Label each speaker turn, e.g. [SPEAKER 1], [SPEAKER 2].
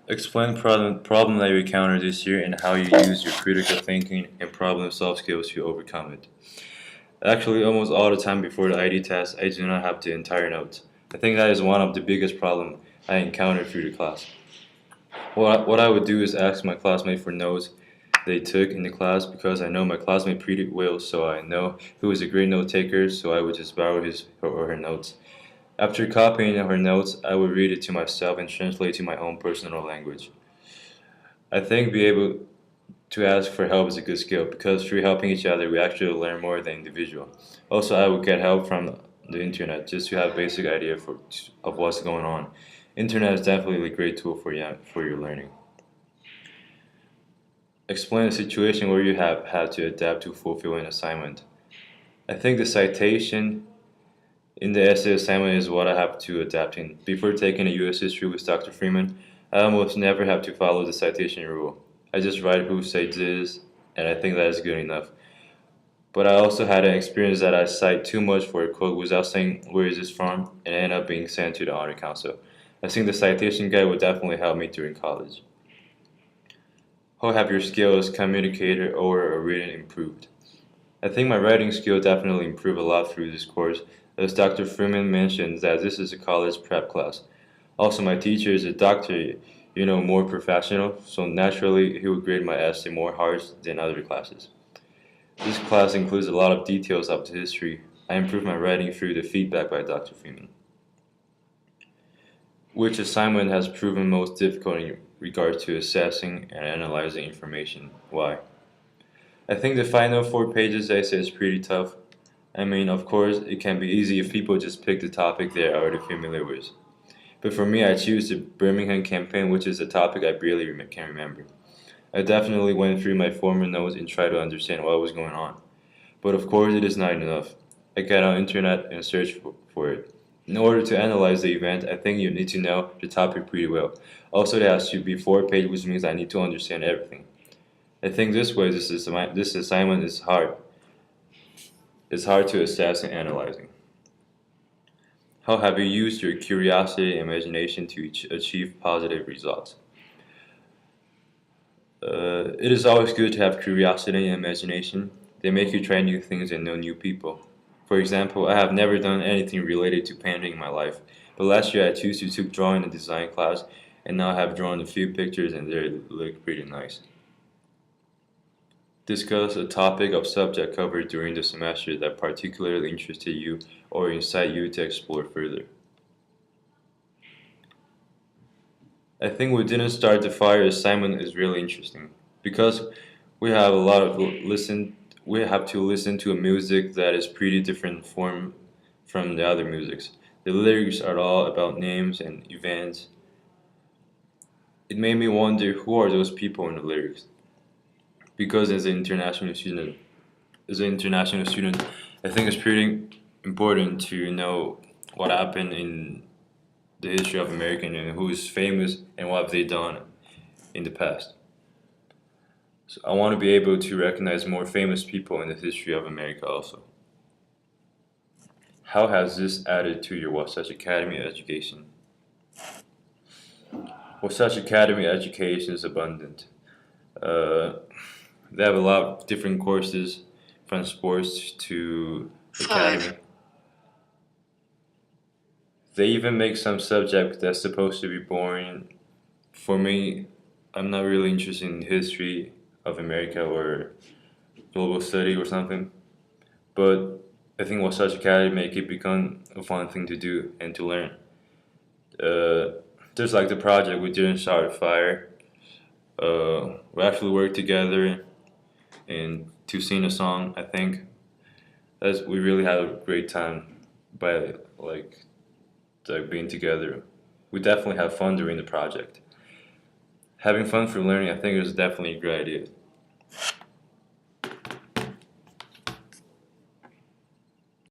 [SPEAKER 1] Explain problem that you encountered this year and how you use your critical thinking and problem solve skills to overcome it. Actually, almost all the time before the ID test, I do not have the entire notes. I think that is one of the biggest problems I encountered through the class. What I would do is ask my classmate for notes they took in the class because I know my classmate pretty well, so I know who is a great note taker, so I would just borrow his or her notes. After copying her notes, I would read it to myself and translate to my own personal language. I think being able to ask for help is a good skill because through helping each other, we actually learn more than individual. Also, I would get help from the internet just to have a basic idea of what's going on. Internet is definitely a great tool for your learning. Explain a situation where you have had to adapt to fulfill an assignment. I think the citation in the essay assignment is what I have to adapt in. Before taking a US history with Dr. Freeman, I almost never have to follow the citation rule. I just write who said this, and I think that is good enough. But I also had an experience that I cite too much for a quote without saying where is this from, and I end up being sent to the honor council. I think the citation guide would definitely help me during college. How have your skills, communicator, or written improved? I think my writing skill definitely improved a lot through this course, as Dr. Freeman mentioned that this is a college prep class. Also, my teacher is a doctor, more professional, so naturally he would grade my essay more harsh than other classes. This class includes a lot of details of the history. I improved my writing through the feedback by Dr. Freeman. Which assignment has proven most difficult in regards to assessing and analyzing information? Why? I think the final 4 pages essay is pretty tough. I mean, of course, it can be easy if people just pick the topic they're already familiar with. But for me, I choose the Birmingham campaign, which is a topic I barely can remember. I definitely went through my former notes and tried to understand what was going on. But of course, it is not enough. I got on internet and searched for it. In order to analyze the event, I think you need to know the topic pretty well. Also, there has to be 4 pages, which means I need to understand everything. I think this way, this assignment is hard. It's hard to assess and analyzing. How have you used your curiosity and imagination to achieve positive results? It is always good to have curiosity and imagination. They make you try new things and know new people. For example, I have never done anything related to painting in my life, but last year I took drawing and design class, and now I have drawn a few pictures and they look pretty nice. Discuss a topic of subject covered during the semester that particularly interested you or incite you to explore further. I think we didn't start the fire assignment is really interesting because we have a lot of we have to listen to a music that is pretty different from the other musics. The lyrics are all about names and events. It made me wonder who are those people in the lyrics because as an international student, I think it's pretty important to know what happened in the history of America and who is famous and what have they done in the past. So I want to be able to recognize more famous people in the history of America also. How has this added to your Wasatch Academy education? Wasatch Academy education is abundant. Uh, they have a lot of different courses from sports to
[SPEAKER 2] Five.
[SPEAKER 1] academy. They even make some subject that's supposed to be boring. For me, I'm not really interested in history of America or global study or something. But I think Wasatch Academy make it become a fun thing to do and to learn. Just like the project, we didn't start a fire. We actually worked together and to sing a song. I think we really had a great time by being together. We definitely have fun during the project. Having fun for learning, I think is definitely a great idea.